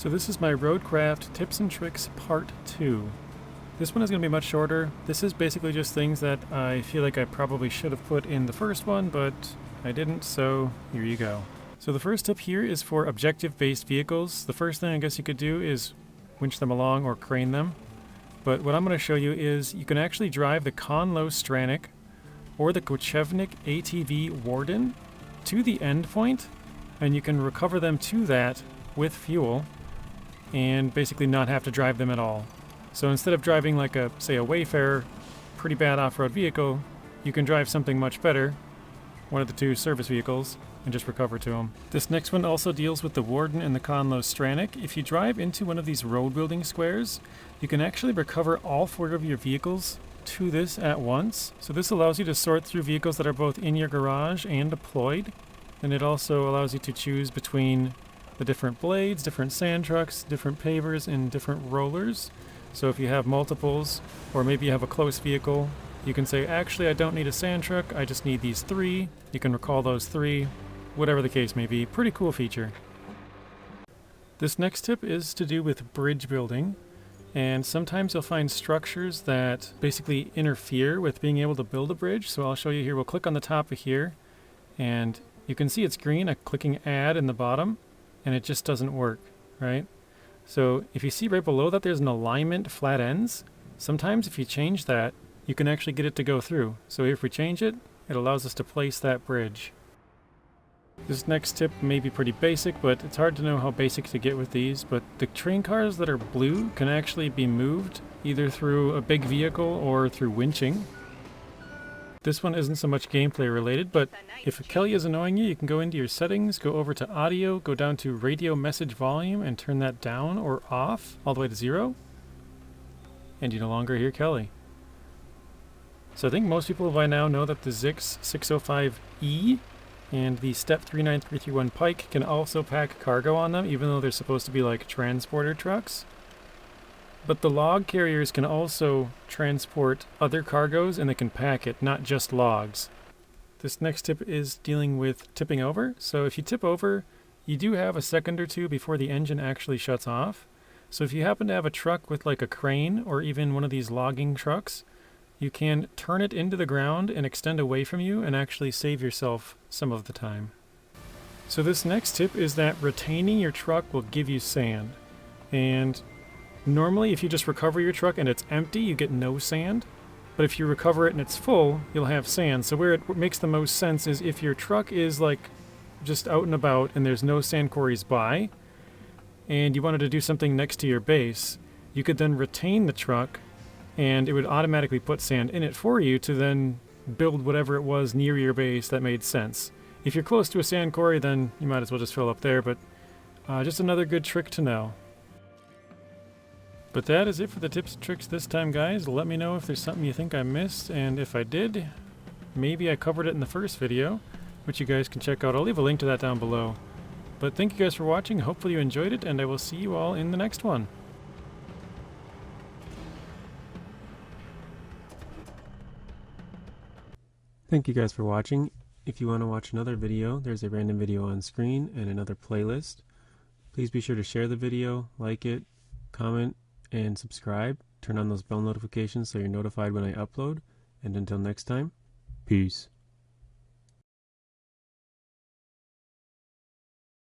So this is my Roadcraft Tips and Tricks Part 2. This one is going to be much shorter. This is basically just things that I feel like I probably should have put in the first one, but I didn't, so here you go. So the first tip here is for objective-based vehicles. The first thing I guess you could do is winch them along or crane them. But what I'm going to show you is you can actually drive the Conlo Stranic or the Kochevnik ATV Warden to the end point, and you can recover them to that with fuel and basically not have to drive them at all. So instead of driving like a, say, a Wayfarer, pretty bad off-road vehicle, you can drive something much better, one of the two service vehicles, and just recover to them. This next one also deals with the Warden and the Conlo Stranic. If you drive into one of these road building squares, you can actually recover all 4 of your vehicles to this at once. So this allows you to sort through vehicles that are both in your garage and deployed. And it also allows you to choose between the different blades, different sand trucks, different pavers, and different rollers. So if you have multiples, or maybe you have a close vehicle, you can say, actually, I don't need a sand truck, I just need these 3. You can recall those 3, whatever the case may be. Pretty cool feature. This next tip is to do with bridge building. And sometimes you'll find structures that basically interfere with being able to build a bridge. So I'll show you here. We'll click on the top of here, and you can see it's green. I'm clicking add in the bottom, and it just doesn't work, right? So if you see right below that there's an alignment flat ends, sometimes if you change that, you can actually get it to go through. So if we change it, it allows us to place that bridge. This next tip may be pretty basic, but it's hard to know how basic to get with these, but the train cars that are blue can actually be moved either through a big vehicle or through winching. This one isn't so much gameplay related, but if Kelly is annoying you, you can go into your settings, go over to audio, go down to radio message volume and turn that down or off all the way to 0. And you no longer hear Kelly. So I think most people by now know that the Zix 605E and the Step 39331 Pike can also pack cargo on them, even though they're supposed to be like transporter trucks. But the log carriers can also transport other cargoes, and they can pack it, not just logs. This next tip is dealing with tipping over. So if you tip over, you do have a second or two before the engine actually shuts off. So if you happen to have a truck with like a crane or even one of these logging trucks, you can turn it into the ground and extend away from you and actually save yourself some of the time. So this next tip is that retaining your truck will give you sand. And normally, if you just recover your truck and it's empty, you get no sand. But if you recover it and it's full, you'll have sand. So where it makes the most sense is if your truck is like just out and about and there's no sand quarries by, and you wanted to do something next to your base, you could then retain the truck and it would automatically put sand in it for you to then build whatever it was near your base that made sense. If you're close to a sand quarry, then you might as well just fill up there, but just another good trick to know. But that is it for the tips and tricks this time, guys. Let me know if there's something you think I missed, and if I did, maybe I covered it in the first video, which you guys can check out. I'll leave a link to that down below. But thank you guys for watching. Hopefully you enjoyed it, and I will see you all in the next one. Thank you guys for watching. If you want to watch another video, there's a random video on screen and another playlist. Please be sure to share the video, like it, comment, and subscribe. Turn on those bell notifications so you're notified when I upload. And until next time, peace.